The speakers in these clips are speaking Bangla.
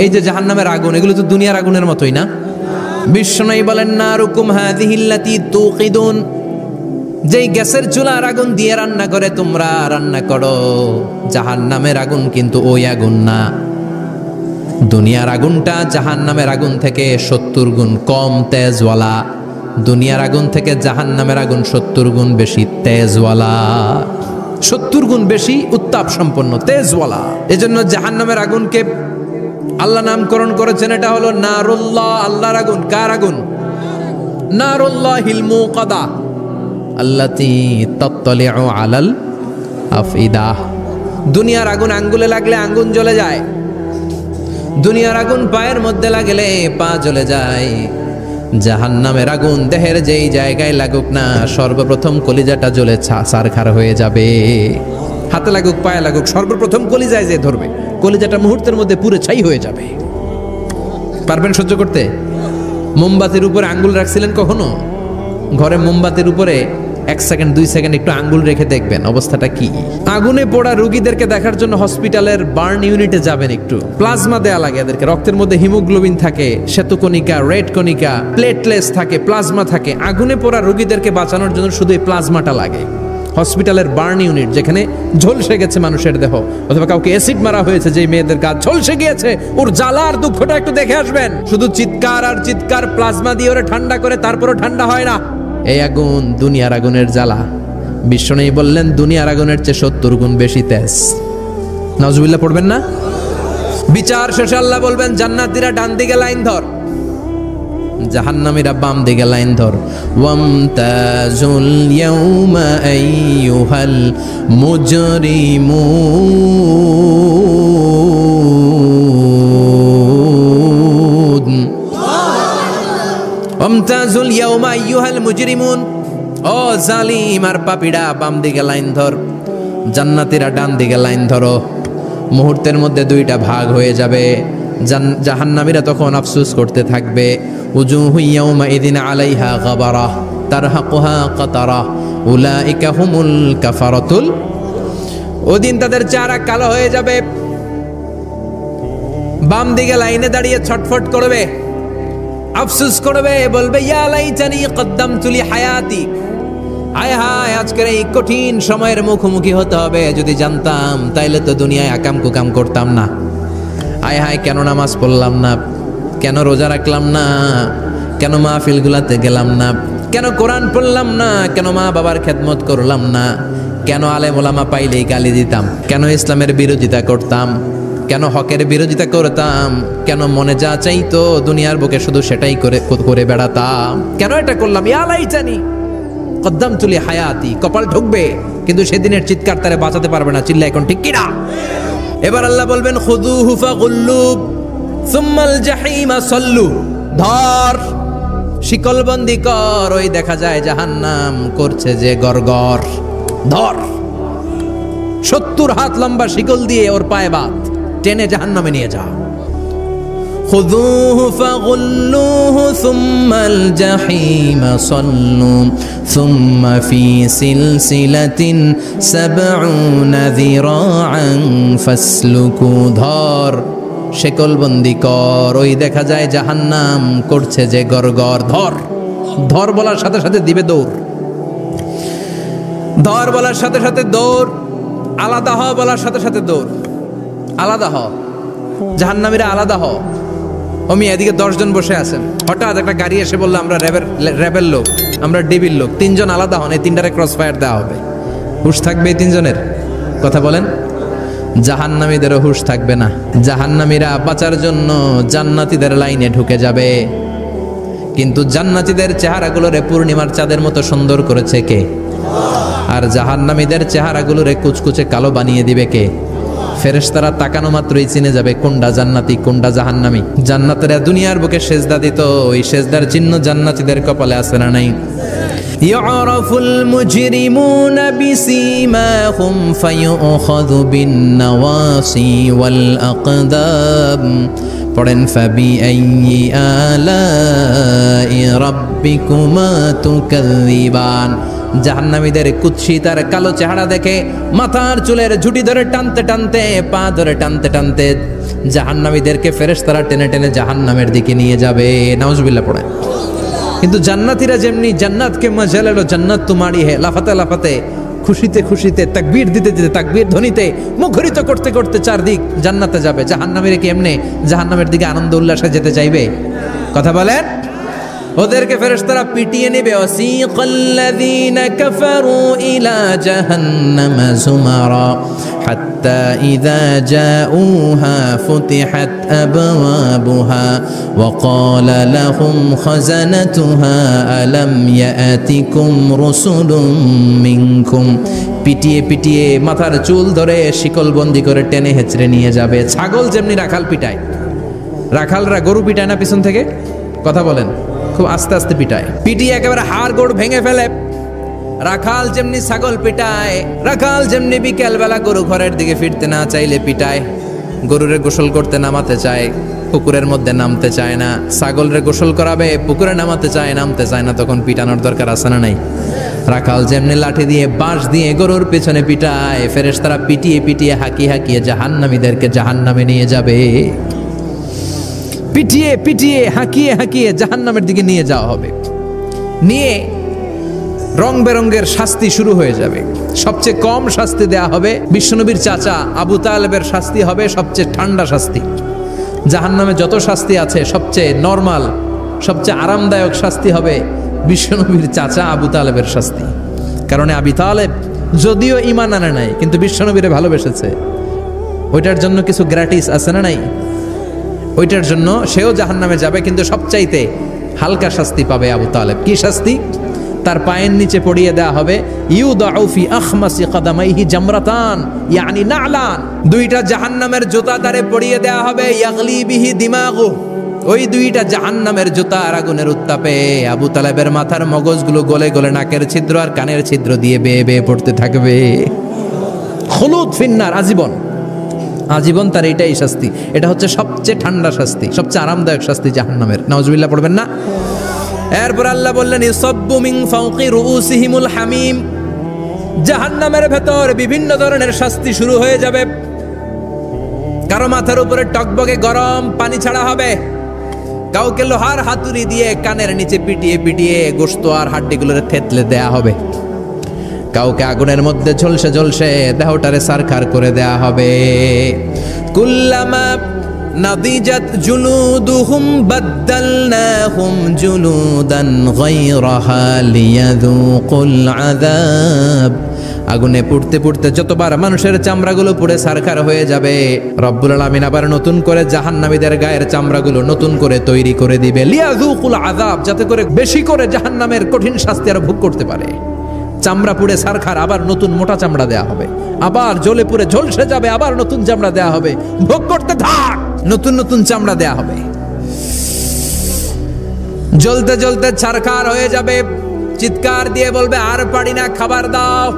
এই যে জাহান্নামের আগুন, এগুলো তো দুনিয়ার আগুনের মতোই না? বিশ্বনবী বলেন, নারুকুম হাযিহিল্লাতী তুকিদুন, যেই গ্যাসের চুলার আগুন দিয়ে রান্না করে তোমরা রান্না করো, জাহান্নামের আগুন কিন্তু ওই আগুন না। দুনিয়ার আগুনটা জাহান্নামের আগুন থেকে 70 গুণ কম তেজওয়ালা। দুনিয়ার আগুন থেকে জাহান্নামের আগুন 70 গুণ বেশি তেজওয়ালা, 70 গুণ বেশি উত্তাপ সম্পন্ন তেজওয়ালা। এজন্য জাহান্নামের আগুনকে আল্লাহ নামকরণ করেছেন, এটা হলো নারুল্লাহ, আল্লাহর আগুন। কার আগুন? নারুল্লাহিল মুকাদা আল্লাতী তাত্তালিউ আলাল আফইদা। দুনিয়ার আগুন আঙ্গুলে লাগলে আঙ্গুল জ্বলে যায়, দুনিয়ার আগুন পায়ের মধ্যে লাগলে পা জ্বলে যায়। জাহান্নামের আগুন দেহের যেই জায়গায় লাগুক না, সর্বপ্রথম কলিজাটা জ্বলে ছারখার হয়ে যাবে। হাতে লাগুক পায়ে লাগুক, সর্বপ্রথম কলিজায় যে ধরবে, কলিজাটা মুহূর্তের মধ্যে পুরো ছাই হয়ে যাবে। পারবেন সহ্য করতে? মোমবাতির উপরে আঙ্গুল রাখছিলেন কখনো? ঘরে মোমবাতির উপরে 1 সেকেন্ড 2 সেকেন্ড একটু আঙ্গুল রেখে দেখবেন অবস্থাটা কি। আগুনে পোড়া রোগীদেরকে দেখার জন্য হসপিটালের বার্ন ইউনিটে যাবেন, একটু প্লাজমা দেয়া লাগে এদেরকে। রক্তের মধ্যে হিমোগ্লোবিন থাকে, শ্বেতকণিকা, রেড কণিকা, প্লেটলেটস থাকে, প্লাজমা থাকে। আগুনে পোড়া রোগীদেরকে বাঁচানোর জন্য শুধু এই প্লাজমাটা লাগে। হসপিটালের বার্ন ইউনিট, যেখানে ঝলসে গেছে মানুষের দেহ, অথবা কাউকে অ্যাসিড মারা হয়েছে, যে মেয়েদের গা ঝলসে গিয়েছে, ওর জ্বালা আর দুঃখটা একটু দেখে আসবেন। শুধু চিৎকার আর চিৎকার, প্লাজমা দিয়ে ওরে ঠান্ডা করে, তারপরও ঠান্ডা হয় না। এই আগুন দুনিয়ার আগুনের জ্বালা। বিশ্বনবী বললেন দুনিয়ার আগুনের চেয়ে 70 গুণ বেশি তেজ। নাউজুবিল্লাহ পড়বেন না? বিচার শেষে আল্লাহ বলবেন, জান্নাতীরা ডান দিকে লাইন ধর, জাহান্নামীরা বাম দিকে লাইন ধর। ওয়ামতাজুল ইয়াউমা আইয়ুহাল মুজরিমুন, ওয়ামতাজুল ইয়াউমা আইয়ুহাল মুজরিমুন। ও জালিম আর পাপীরা, বাম দিকে লাইন ধর, জান্নাতীরা ডান দিকে লাইন ধরো। মুহূর্তের মধ্যে দুইটা ভাগ হয়ে যাবে। জাহান্নামীরা তখন আফসোস করতে থাকবে, উজুহু ইয়াউমাইযিন আলাইহা গাবারা তারহাকুহা কাতারা উলাইকা হুমুল কাফারাতুল। ওদিন তাদের চেহারা কালো হয়ে যাবে। বাম দিকে লাইনে দাঁড়িয়ে ছটফট করবে, আফসোস করবে, বলবে ইয়া লাইতানি কদ্দামতু লি হায়াতি। হায় হায়, আজকের এই কঠিন সময়ের মুখোমুখি হতে হবে, যদি জানতাম তাইলে তো দুনিয়ায় আকাম কুকাম করতাম না। হায় হায়, কেন নামাজ পড়লাম না, কেন রোজা রাখলাম না, কেন মাহফিলগুলাতে গেলাম না, কেন কোরআন পড়লাম না, কেন মা বাবার খেদমত করলাম না, কেন আলেম ওলামা পাইলেই গালি দিতাম, কেন ইসলামের বিরোধিতা করতাম, কেন হকের বিরোধিতা করতাম, কেন মনে যা চাইতো দুনিয়ার বুকে শুধু সেটাই করে বেড়াতাম, কেন এটা করলাম। ইয়া লাইতানি কদ্দামতু লি হায়াতি। কপাল ঢুকবে, কিন্তু সেদিনের চিৎকার তারে বাঁচাতে পারবে না। চিল্লা এখন ঠিক কিনা? এবার আল্লাহ বলবেন, খুযুহু ফাগুল্লু সুম্মাল জাহিমা সাল্লু। ধর, শিকলবন্দি কর। ওই দেখা যায় জাহান্নাম করছে যে গরগর। ধর, 70 হাত লম্বা শিকল দিয়ে ওর পায়ে বাঁধ, টেনে জাহান্নামে নিয়ে যা। খুযুহু ফাগুল্লুহু সুম্মাল জাহিমা সাল্লু সুম্মা ফি সিলসিলাতিন ৭০ যিরাআন ফাসলুকু। ধর, শেকলবন্দি কর। ওই দেখা যায় জাহান্নাম করছে যে গরগর। ধর, ধর বলার সাথে সাথে দিবে দৌড়। ধর বলার সাথে সাথে দৌড়। আলাদা হ বলার সাথে সাথে দৌড়। আলাদা হ, জাহান্নামীরা আলাদা হ। আমি এদিকে 10 জন বসে আছেন, হঠাৎ একটা গাড়ি এসে বললো আমরা র্যাবের লোক, আমরা ডিবির লোক, 3 জন আলাদা হন, এই 3টারে ক্রস ফায়ার দেওয়া হবে। হুশ থাকবে এই 3 জনের? কথা বলেন। জাহান্নামীদেরও হুশ থাকবে না। জাহান্নামীরা বাঁচার জন্য জান্নাতীদের লাইনে ঢুকে যাবে, কিন্তু জান্নাতীদের চেহারাগুলোরে পূর্ণিমার চাঁদের মতো সুন্দর করেছে কে? আর জাহান্নামীদের চেহারাগুলোরে কুচকুচে কালো বানিয়ে দিবে কে? ফেরেশতারা তাকানো মাত্রই চিনে যাবে কোনটা জান্নাতি কোনটা জাহান্নামী। জান্নাতীরা দুনিয়ার বুকে সেজদা দিত, ওই সেজদার চিহ্ন জান্নাতীদের কপালে আছে না নাই? ইয়ারাফুল মুজরিমুনা বিসীমাহুম ফায়ুখাযু বিন-নাওয়াসি ওয়াল আকদাম। পড়েন, ফাবিআইয়ি আলাই রাব্বিকুমা তুকাযযিবান। জাহান্নামীদের কুৎসিত আর কালো চেহারা দেখে মাথার চুলের ঝুঁটি ধরে টানতে টানতে, পা ধরে টানতে টানতে জাহান্নামীদেরকে ফেরেশতারা টেনে টেনে জাহান্নামের দিকে নিয়ে যাবে। নাউজুবিল্লাহ পড়ে। কিন্তু জান্নাতীরা যেমনি জান্নাতকে মজা লেলো, জান্নাত তোমারই হে, লাফাতে লাফাতে, খুশিতে খুশিতে, তাকবীর দিতে দিতে, তাকবীর ধ্বনিতে মুখরিত করতে করতে চারদিক জান্নাতে যাবে। জাহান্নামীরা কি এমনি জাহান্নামের দিকে আনন্দ উল্লাসে যেতে চাইবে? কথা বলেন। ওদেরকে ফেরেশতারা পিটিয়ে নেবে। ওয়াসিকাল্লাযীনা কাফারু ইলা জাহান্নামা যুমারা হাত্তা ইযা জাউহা ফুতিহাত আবওয়াবুহা ওয়া ক্বালা লাহুম খাযানাতুহা আলাম ইয়াতিকুম রাসূলুম মিনকুম। পিটিয়ে পিটিয়ে মাথার চুল ধরে শিকলবন্দি করে টেনে হেঁচড়ে নিয়ে যাবে। ছাগল যেমনি রাখাল পিটায়, রাখালরা গরু পিটায় না পিছন থেকে? কথা বলেন। খুব আস্তে আস্তে পিটায়, পিটিয়ে একেবারে হাড় গোড় ভেঙে ফেলে। রাখাল যেমনি ছাগল পিটায়, রাখাল যেমনি বিকেল বেলা গরু ঘরের দিকে ফিরতে না চাইলে পিটায়, গরুরে গোসল করতে নামাতে চায়, পুকুরের মধ্যে নামতে চায় না, ছাগলরে গোসল করাবে, পুকুরে নামাতে চায়, নামতে চায় না, তখন পিটানোর দরকার আছে না নাই? রাখাল যেমনি লাঠি দিয়ে বাঁশ দিয়ে গরুর পেছনে পিটায়, ফেরেশতারা পিটিয়ে পিটিয়ে হাঁকিয়ে হাঁকিয়ে জাহান্নামীদেরকে জাহান্নামে নিয়ে যাবে। পিটিয়ে পিটিয়ে হাঁকিয়ে হাঁকিয়ে জাহান্নামের দিকে নিয়ে যাওয়া হবে। নিয়ে রং বেরঙ্গের শাস্তি শুরু হয়ে যাবে। সবচেয়ে কম শাস্তি দেয়া হবে বিশ্বনবীর চাচা আবু তালেবের শাস্তি হবে সবচেয়ে ঠান্ডা শাস্তি। জাহান্নামে যত শাস্তি আছে সবচেয়ে নরমাল, সবচেয়ে আরামদায়ক শাস্তি হবে বিশ্বনবীর চাচা আবু তালেবের শাস্তি। কারণ আবু তালেব যদিও ঈমান আনে নাই, কিন্তু বিশ্বনবীরে ভালোবেসেছে। ওইটার জন্য কিছু গ্র্যাটিস আছে না নাই? ওইটার জন্য সেও জাহান্নামে যাবে, কিন্তু সবচাইতে হালকা শাস্তি পাবে আবু তালেব। কি শাস্তি? তার পায়ের নিচে পড়িয়ে দেওয়া হবে ইউদাউ ফি আখমাসি কদামাইহি জামরাতান ইয়ানি নালান। দুইটা জাহান্নামের জুতা তারে পড়িয়ে দেওয়া হবে, ইয়াগলি বিহি দিমাগু। ওই দুইটা জাহান্নামের জুতা আর আগুনের উত্তাপে আবু তালেবের মাথার মগজগুলো গলে গলে নাকের ছিদ্র আর কানের ছিদ্র দিয়ে বেয়ে বেয়ে পড়তে থাকবে। খুলুদ ফিন্নার, আজীবন, আজীবন তার এটাই শাস্তি। এটা হচ্ছে সবচেয়ে ঠান্ডা শাস্তি, সবচেয়ে আরামদায়ক শাস্তি জাহান্নামের। নাউজুবিল্লাহ পড়বেন না? এরপর আল্লাহ বললেন ইউসাব্বু মিন ফাওকি রুউসিহিমুল হামিম। জাহান্নামের ভেতর বিভিন্ন ধরনের শাস্তি শুরু হয়ে যাবে। কারো মাথার উপরে টকবকে গরম পানি ছাড়া হবে, কাউকে লোহার হাতুড়ি দিয়ে কানের নিচে পিটিয়ে পিটিয়ে গোশত আর হাড্ডিগুলোরে থেতলে দেয়া হবে, কাউকে আগুনের মধ্যে ঝলসে ঝলসে দেহটারে সারখার করে দেয়া হবে। কুল্লামা নাদিজাত জুলুদুহুম বাদদালনাহুম জুলুদান গায়রাহা লিয়াযুকুল আযাব। আগুনে পুড়তে পুড়তে যতবার মানুষের চামড়াগুলো পুড়ে সারখার হয়ে যাবে, রব্বুল আলামিন আবার নতুন করে জাহান্নামীদের গায়ের চামড়াগুলো নতুন করে তৈরি করে দিবে, লিয়াযুকুল আযাব, যাতে করে বেশি করে জাহান্নামের কঠিন শাস্তি আর ভোগ করতে পারে। চামড়া পুড়ে সারখার, আবার নতুন মোটা চামড়া দেয়া হবে, আবার জ্বলে পুড়ে ঝলসে যাবে, আবার নতুন চামড়া দেয়া হবে, ভোগ করতে থাক, নতুন নতুন চামড়া দেয়া হবে। জ্বলতে জ্বলতে ছারখার হয়ে যাবে, চিৎকার দিয়ে বলবে আর পারি না, খাবার দাও।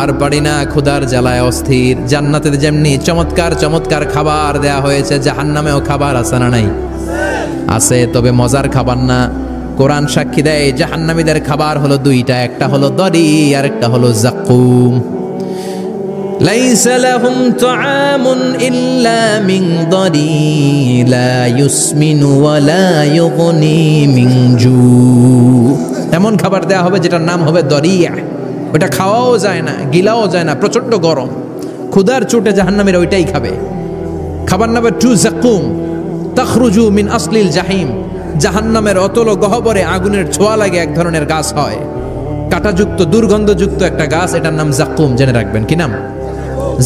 আর পারি না, ক্ষুধার জ্বালায় অস্থির। জান্নাতে যেমনি চমৎকার চমৎকার খাবার দেয়া হয়েছে, জাহান্নামেও খাবার আছে না নাই? আছে, তবে মজার খাবার না। কোরআন সাক্ষী দেয় জাহান্নামীদের খাবার হলো দুইটা, একটা হলো দরি আর একটা হলো যাকুম। লাইসা লাহুম তুআমুন ইল্লা মিন দরি লা ইউসমিনু ওয়া লা ইউগনি মিন জু। এমন খাবার দেয়া হবে যেটার নাম হবে দরিয়া। ওটা খাওয়াও যায় না, গিলাও যায় না, প্রচন্ড গরম। ক্ষুধার চোটে জাহান্নামীরা ওইটাই খাবে। খাবার নাম টু যাকুম তাখরুজু মিন আসলিল জাহিম। জাহান্নামের অতল গহ্বরে আগুনের ছোঁয়া লাগে এক ধরনের গাছ হয়, কাঁটাযুক্ত দুর্গন্ধযুক্ত একটা গাছ, এটার নাম যাকুম। জেনে রাখবেন কি নাম?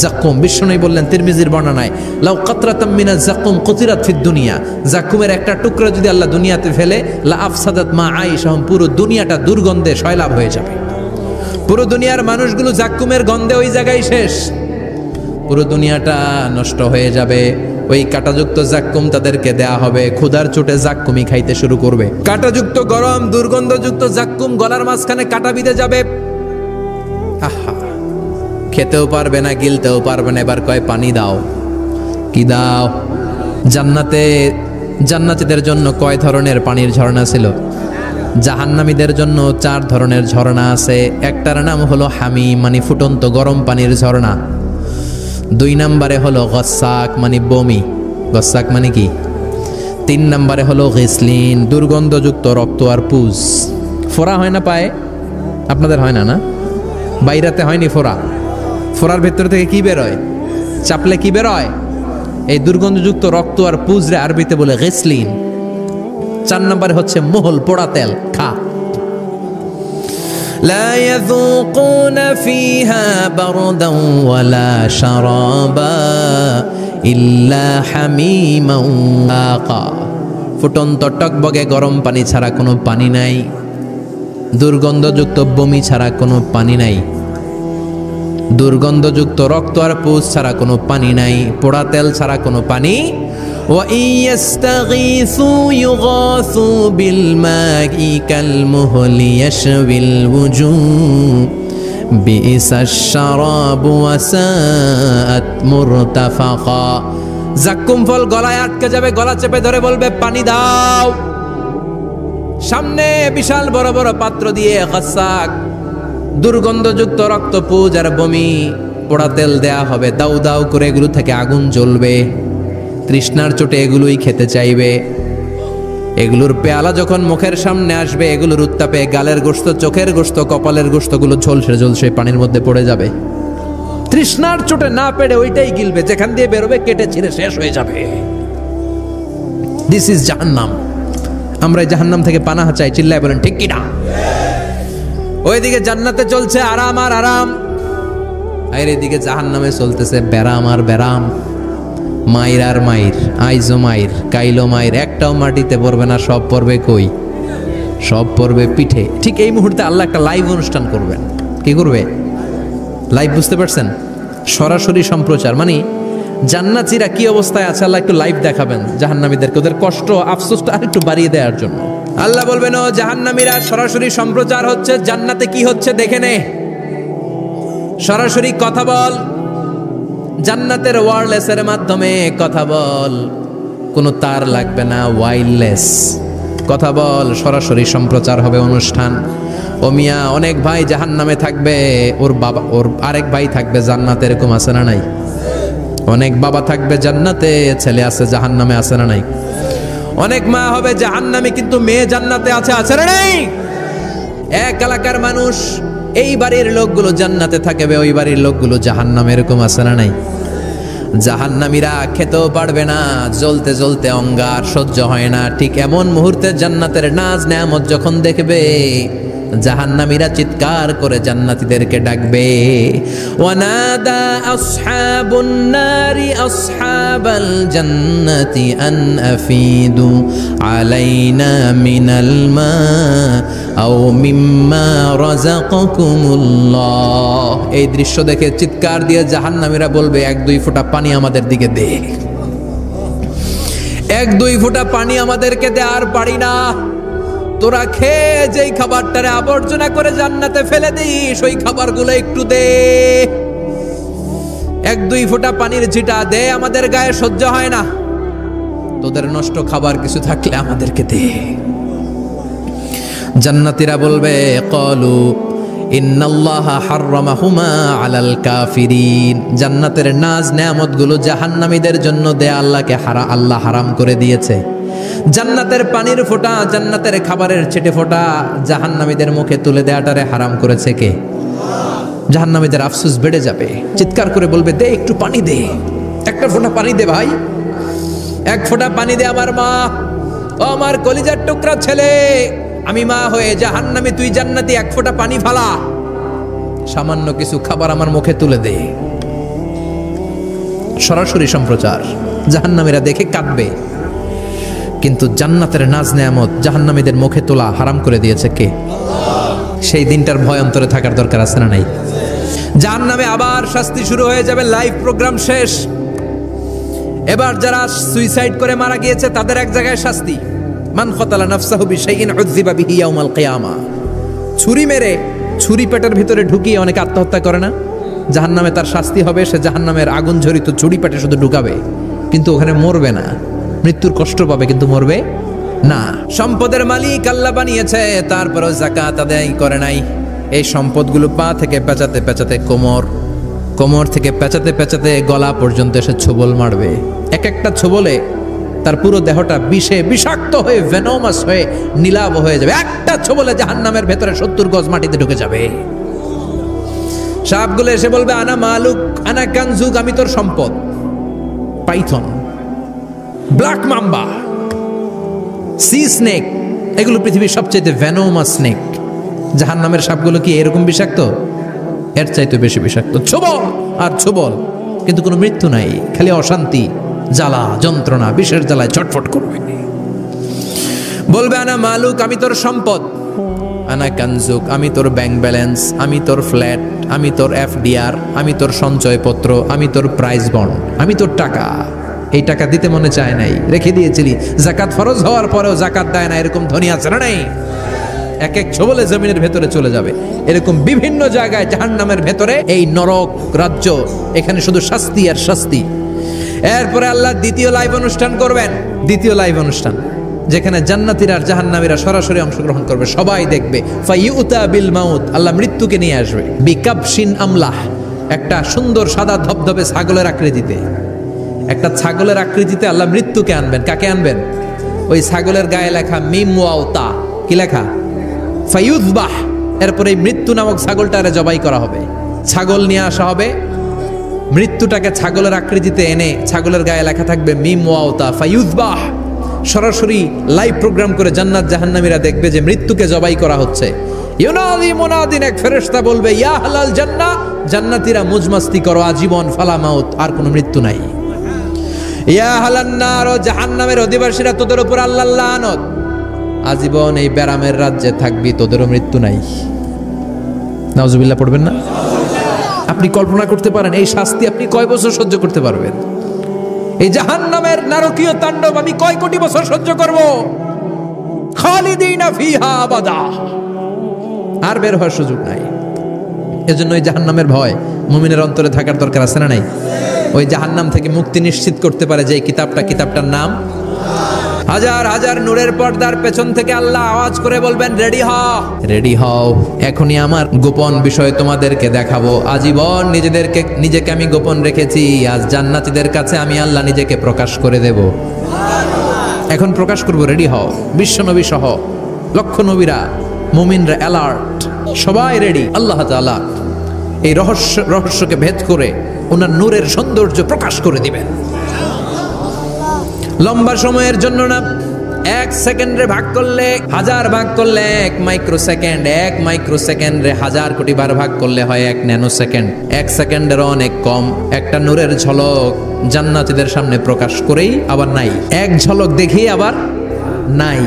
যাকুম। বিশ্বনবী বললেন তিরমিজির বর্ণনায়, লাউ কাতরাতাম মিনাজ যাকুম কুতিরাত ফিদ দুনিয়া। যাকুমের একটা টুকরা যদি আল্লাহ দুনিয়াতে ফেলে, লা আফসাদাত মা আইশাহুম, পুরো দুনিয়াটা দুর্গন্ধে সয়লাব হয়ে যাবে। পুরো দুনিয়ার মানুষগুলো যাকুমের গন্ধে ওই জায়গায় শেষ, পুরো দুনিয়াটা নষ্ট হয়ে যাবে। ওই কাঁটাযুক্ত যাক্কুম তাদেরকে দেয়া হবে, ক্ষুধার চোটে যাক্কুমই খাইতে শুরু করবে। কাঁটাযুক্ত গরম দুর্গন্ধযুক্ত যাক্কুম গলার মাঝখানে কাঁটা বিঁধে যাবে। আহা, খেতেও পারবে না, গিলতেও পারবে না। এবার কয় পানি দাও। কি দাও? জান্নাতে জান্নাতীদের জন্য কয় ধরনের পানির ঝর্ণা ছিল? জাহান্নামীদের জন্য 4 ধরনের ঝর্ণা আছে। একটার নাম হলো হামিম, মানে ফুটন্ত গরম পানির ঝর্ণা। 2 নম্বরে হলো গসাক, মানে বমি। গসাক মানে কি? 3 নম্বরে হলো গিসলিন, দুর্গন্ধযুক্ত রক্ত আর পুজ। ফোড়া হয় না পায়ে? আপনাদের হয় না? না, বাইরাতে হয়নি ফোড়া? ফোড়ার ভেতর থেকে কি বেরোয়? চাপলে কি বেরোয়? এই দুর্গন্ধযুক্ত রক্ত আর পুজরে আরবিতে বলে গিসলিন। 4 নম্বরে হচ্ছে মোহল, পোড়া তেল। খা। لا يذوقون فيها بردا ولا شرابا إلا حميما وغساقا। ফুটন্ত টকবগে গরম পানি ছাড়া কোনো পানি নাই, দুর্গন্ধযুক্ত বমি ছাড়া কোনো পানি নাই, দুর্গন্ধযুক্ত রক্ত আর পুজ ছাড়া কোনো পানি নাই, পোড়া তেল ছাড়া কোনো পানি। وَإِن يَسْتَغِيثُوا يُغَاثُوا بِالْمَاءِ كَالْمُهْلِ يَشْوِي الْوُجُوهَ بِئْسَ الشَّرَابُ وَسَاءَتْ مُرْتَفَقًا। জাক্কুম ফল গলায় আটকে যাবে, গলা চেপে ধরে বলবে পানি দাও। সামনে বিশাল বড় বড় পাত্র দিয়ে গাসাক, দুর্গন্ধযুক্ত রক্ত, পুজ আর বমি, পোড়া তেল দেয়া হবে। দাউ দাউ করে এগুলো থেকে আগুন জ্বলবে। তৃষ্ণার চোটে এগুলোই খেতে চাইবে। এগুলোর পেয়ালা যখন মুখের সামনে আসবে, এগুলোর উত্তাপে গালের গোশত, চোখের গোশত, কপালের গোশতগুলো ঝলসে ঝলসে পানির মধ্যে পড়ে যাবে। তৃষ্ণার চোটে না পেড়ে ওইটাই গিলবে, যেখান দিয়ে বেরোবে কেটে ছিঁড়ে শেষ হয়ে যাবে। দিস ইজ জাহান্নাম। আমরা এই জাহান্নাম থেকে পানাহা চাই। চিল্লায় বলেন ঠিক কিনা? ওইদিকে জান্নাতে চলছে আরাম আর আরাম, আর এদিকে জাহান্নামে চলতেছে ব্যারাম আর ব্যারাম। মাইর আর মাইর, আইজো মাইর, কাইলো মাইর। একটাও মাটিতে পড়বে না, সব পড়বে কই? সব পড়বে পিঠে। ঠিক এই মুহূর্তে আল্লাহ একটা লাইভ অনুষ্ঠান করবেন। কি করবে? লাইভ, বুঝতে পারছেন? সরাসরি সম্প্রচার, মানে জান্নাতীরা কি অবস্থায় আছে আল্লাহ একটু লাইভ দেখাবেন জাহান্নামীদেরকে, ওদের কষ্ট আফসোসটা আর একটু বাড়িয়ে দেওয়ার জন্য। আল্লাহ বলবেন, ও জাহান্নামীরা, সরাসরি সম্প্রচার হচ্ছে, জান্নাতে কি হচ্ছে দেখে নে, সরাসরি কথা বল। জান্নাতের ওয়্যারলেসের মাধ্যমে কথা বল, কোনো তার লাগবে না, ওয়্যারলেস কথা বল, সরাসরি সম্প্রচার হবে অনুষ্ঠান। ও মিয়া, অনেক ভাই জাহান্নামে থাকবে, ওর বাবা, ওর আরেক ভাই থাকবে জান্নাতে, এরকম আছে না নাই? অনেক বাবা থাকবে জান্নাতে, ছেলে আছে জাহান্নামে, আছে না নাই? অনেক মা হবে জাহান্নামে, কিন্তু মেয়ে জান্নাতে আছে, আছে না নাই? এক এলাকার মানুষ, এই বাড়ির লোকগুলো জান্নাতে থাকবে, ওই বাড়ির লোকগুলো জাহান্নামে, এরকম আছে না নাই? জাহান্নামীরা খেতেও পারবে না, জ্বলতে জ্বলতে অঙ্গার সহ্য হয় না। ঠিক এমন মুহূর্তে জান্নাতের নাজ নেয়ামত যখন দেখবে, জাহান্নামীরা চিৎকার করে জান্নাতীদেরকে ডাকবে, ওয়ানাদা আসহাবুন নারি আসহাবাল জান্নাতি আন আফিদু আলাইনা মিনাল মা আও মিম্মা রাযাকাকুমুল্লাহ। এই দৃশ্য দেখে চিৎকার দিয়ে জাহান্নামীরা বলবে, 1-2 ফোঁটা পানি আমাদের দিকে দে, 1-2 ফোঁটা পানি আমাদেরকে দে, আর পারি না। তোরা খেয়ে যেই খাবারটারে আবর্জনা করে জান্নাতে ফেলে দিস, ওই খাবারগুলো একটু দে, 1-2 ফোঁটা পানির ছিটা দে, আমাদের গায়ে সহ্য হয় না। তোদের নষ্ট খাবার কিছু থাকলে আমাদেরকে দে। জান্নাতীরা বলবে, ক্বালু ইন্নাল্লাহা হাররামাহুমা আলাল কাফিরিন। জান্নাতের নাজ নেয়ামতগুলো জাহান্নামীদের জন্য দেয়া আল্লাহকে আল্লাহ হারাম করে দিয়েছে। জান্নাতের পানির ফোঁটা, জান্নাতের খাবারের ছেটে ফোঁটা জাহান্নামীদের মুখে তুলে দেয়াটারে হারাম করেছে কে? জাহান্নামীদের আফসোস বেড়ে যাবে, চিৎকার করে বলবে, দে একটু পানি দে, 1 ফোঁটা পানি দে ভাই, 1 ফোঁটা পানি দে আমার মা, ও আমার কলিজার টুকরা ছেলে, আমি মা হয়ে জাহান্নামী, তুই জান্নাতি, 1 ফোঁটা পানি ফালা, সামান্য কিছু খাবার আমার মুখে তুলে দে। সরাসরি সম্প্রচার, জাহান্নামীরা দেখে কাঁদবে। কিন্তু জান্নাতের নাজ নেয়ামত জাহান্নামীদের মুখে তোলা হারাম করে দিয়েছে কে? সেই দিনটার ভয় অন্তরে থাকার দরকার আছে না নাই? জাহান্নামে আবার শাস্তি শুরু হয়ে যাবে, লাইভ প্রোগ্রাম শেষ। এবার যারা সুইসাইড করে মারা গিয়েছে তাদের এক জায়গায় শাস্তি। মান কতালা নাফসাহু বিশাইইন উযযিবা বিহি ইয়াউমাল কিয়ামা। ছুরি মেরে, ছুরি পেটের ভিতরে ঢুকিয়ে অনেকে আত্মহত্যা করে না? জাহান্নামে তার শাস্তি হবে, সে জাহান্নামের আগুন ঝরিত ছুরি পেটে শুধু ঢুকাবে, কিন্তু ওখানে মরবে না, মৃত্যুর কষ্ট পাবে কিন্তু মরবে না, সম্পদের মালিক আল্লাহ বানিয়েছে, তারপরও যাকাত আদায় করে নাই। এই সম্পদগুলো পা থেকে পেঁচাতে পেঁচাতে কোমর থেকে পেঁচাতে পেঁচাতে গলা পর্যন্ত এসে ছোবল মারবে। এক একটা ছোবলে তার পুরো দেহটা বিষে বিষাক্ত হয়ে ভেনোমাস হয়ে নীলাভ হয়ে যাবে। একটা ছোবলে জাহান্নামের ভেতরে 70 গজ মাটিতে ঢুকে যাবে। সাপগুলো এসে বলবে আনা মালুক আনা কানজুক, আমি তোর সম্পদ। Python, black mamba, C snake, এগুলো পৃথিবীর সবচেয়ে ভেনোমাস স্নেক। জাহান্নামের সাপগুলো কি এরকম বিষাক্ত? এর চাইতে বেশি বিষাক্ত। ছোবল আর ছোবল, কিন্তু কোনো মৃত্যু নাই, খালি অশান্তি, জ্বালা যন্ত্রণা, বিষের জ্বালায় ছটফট করবে। বলবে আনা মালুক, আমি তোর সম্পদ। আনা কানজুক, আমি তোর ব্যাংক ব্যালেন্স, আমি তোর ফ্ল্যাট, আমি তোর এফডিআর, আমি তোর সঞ্চয়পত্র, আমি তোর প্রাইজ বন্ড, আমি তোর টাকা। এই টাকা দিতে মনে চায় নাই, রেখে দিয়েছিলি। জাকাত ফরজ হওয়ার পরেও জাকাত দেয় না, এরকম ধনী আছে না? নাই। এক এক ছোবলে জমিনের ভেতরে চলে যাবে। এরকম বিভিন্ন জায়গায় জাহান্নামের ভেতরে এই নরক রাজ্য, এখানে শুধু শাস্তি আর শাস্তি। এরপরে আল্লাহ দ্বিতীয় লাইভ অনুষ্ঠান করবেন, দ্বিতীয় লাইভ অনুষ্ঠান, যেখানে জান্নাতীরা আর জাহান্নামীরা সরাসরি অংশগ্রহণ করবে, সবাই দেখবে। ফাইউতা বিল মাউত, আল্লাহ মৃত্যুকে নিয়ে আসবে। বিকাবশিন আমলাহ, একটা সুন্দর সাদা ধবধবে ছাগলের আকৃতিতে, একটা ছাগলের আকৃতিতে আল্লাহ মৃত্যুকে আনবেন। কাকে আনবেন? ওই ছাগলের গায়ে লেখা মিম ওয়াও তা, কি লেখা? ফায়ুযবাহ। এরপরে এই মৃত্যু নামক ছাগলটারে জবাই করা হবে। ছাগল নিয়ে আসা হবে, মৃত্যুটাকে ছাগলের আকৃতিতে এনে ছাগলের গায়ে লেখা থাকবে মিম ওয়াও তা ফায়ুযবাহ। সরাসরি লাইভ প্রোগ্রাম করে জান্নাত জাহান্নামীরা দেখবে যে মৃত্যুকে জবাই করা হচ্ছে। ইউনাদি মুনাদিন, এক ফেরেশতা বলবে ইয়া আহলাল জান্নাহ, জান্নাতীরা মুজমাস্তি করো আজীবন, ফালা মাউত, আর কোনো মৃত্যু নাই। ইয়া আহলান নার, জাহান্নামের অধিবাসীরা, তোদের উপর আল্লাহর লানত, আজীবন এই ব্যারামের রাজ্যে থাকবি, তোদেরও মৃত্যু নাই। নাউজুবিল্লাহ পড়বেন না? আপনি কল্পনা করতে পারেন এই শাস্তি আপনি কয় বছর সহ্য করতে পারবেন? এই জাহান্নামের নারকীয় তাণ্ডব আমি কয় কোটি বছর সহ্য করব? খালিদিনা ফিহা আবাদা, আর বের হওয়ার সুযোগ নাই। এজন্য এই জাহান্নামের ভয় মুমিনের অন্তরে থাকার দরকার আছে না নাই? ওই জাহান্নাম থেকে মুক্তি নিশ্চিত করতে পারে যে কিতাবটার নাম হাজার হাজার নূরের পর্দার পেছন থেকে আল্লাহ আওয়াজ করে বলবেন রেডি হও, রেডি হও, এখনই আমার গোপন বিষয় তোমাদেরকে দেখাবো। আজীবন নিজেকে আমি গোপন রেখেছি, আজ জান্নাতীদের কাছে আমি আল্লাহ নিজেকে প্রকাশ করে দেব। এখন প্রকাশ করব, রেডি হও। বিশ্ব নবী সহ লক্ষ নবীরা, মুমিনরা অ্যালার্ট, সবাই রেডি। আল্লাহ তাআলা এই রহস্যকে ভেদ করে ওনার নূরের সৌন্দর্য প্রকাশ করে দিবেন। লম্বা সময়ের জন্য না, 1 সেকেন্ডে ভাগ করলে, হাজার ভাগ করলে 1 মাইক্রোসেকেন্ড, 1 মাইক্রোসেকেন্ডে 1000 কোটি বার ভাগ করলে হয় 1 ন্যানো সেকেন্ড। 1 সেকেন্ডেরও অনেক কম একটা নূরের ঝলক জান্নাতীদের সামনে প্রকাশ করেই আবার নাই, এক ঝলক দেখেই আবার নাই।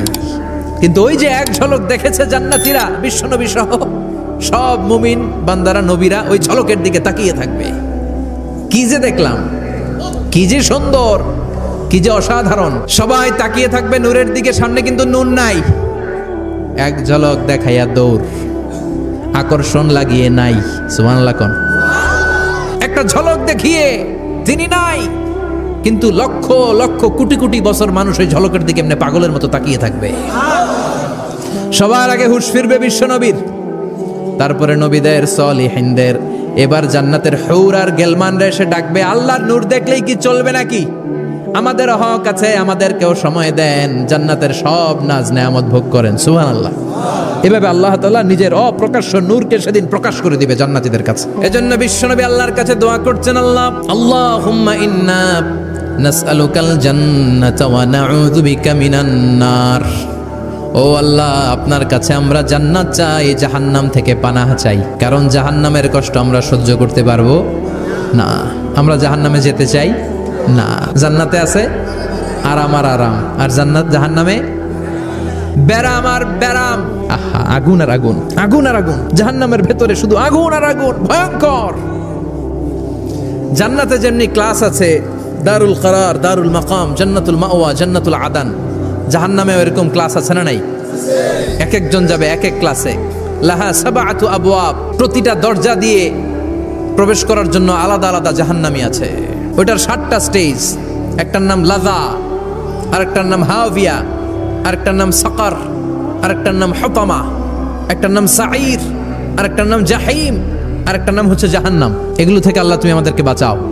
কিন্তু ওই যে এক ঝলক দেখেছে জান্নাতীরা, বিশ্বনবী সহ সব মুমিন বান্দারা, নবীরা ওই ঝলকের দিকে তাকিয়ে থাকবে। কি যে দেখলাম, কি যে সুন্দর, কি যে অসাধারণ, সবাই তাকিয়ে থাকবে নূরের দিকে। সামনে কিন্তু নূর নাই, এক ঝলক দেখাইয়া দৌড়, আকর্ষণ লাগিয়ে নাই। সুবহানাল্লাহ কোন, একটা ঝলক দেখিয়ে তিনি নাই, কিন্তু লক্ষ লক্ষ কোটি কোটি বছর মানুষ ওই ঝলকের দিকে এমনি পাগলের মতো তাকিয়ে থাকবে। সবার আগে হুঁশ ফিরবে বিশ্ব নবীর, তারপরে নবীদের, সলিহিনদের। এবার জান্নাতের হুর আর গেলমানরা এসে ডাকবে, আল্লাহর নূর দেখলেই কি চলবে নাকি? আমাদের হক আছে, আমাদেরকেও সময় দেন, জান্নাতের সব নাজ নেয়ামত ভোগ করেন। সুবহানাল্লাহ। এভাবে আল্লাহ তাআলা নিজের অপ্রকাশ্য নূরকে সেদিন প্রকাশ করে দিবে জান্নাতীদের কাছে। এজন্য বিশ্বনবী আল্লাহর কাছে দোয়া করছেন, আল্লাহুম্মা ইন্না নাসআলুকাল জান্নাতা ওয়া নাউযু বিকা মিনান নার। ও আল্লাহ, আপনার কাছে আমরা জান্নাত চাই, জাহান্নাম থেকে পানাহ চাই, কারণ জাহান্নামের কষ্ট আমরা সহ্য করতে পারবো না। আমরা জাহান্নামে যেতে চাই না। জান্নাতে আছে আরাম আর আরাম, আর জাহান্নামে ব্যারাম আর ব্যারাম। আহা, আগুন আর আগুন, আগুন আর আগুন। জাহান্নামের ভেতরে শুধু আগুন আর আগুন, ভয়ঙ্কর। জান্নাতে যেমনি ক্লাস আছে, দারুল করার, দারুল মাকাম, জান্নাতুল মাওয়া, জান্নাতুল আদান, জাহান্নামে এরকম ক্লাস আছে না নাই? এক একজন যাবে এক এক ক্লাসে। লাহা সাবআতু আবওয়াব, প্রতিটা দরজা দিয়ে প্রবেশ করার জন্য আলাদা আলাদা জাহান্নামী আছে। ওইটার 7টা স্টেজ। একটার নাম লাযা, আরেকটার নাম হাওভিয়া, আরেকটার নাম সাকার, আরেকটার নাম হতামা, একটার নাম সাঈর, আরেকটার নাম জাহিম, আরেকটার নাম হচ্ছে জাহান্নাম। এগুলো থেকে আল্লাহ তুমি আমাদেরকে বাঁচাও।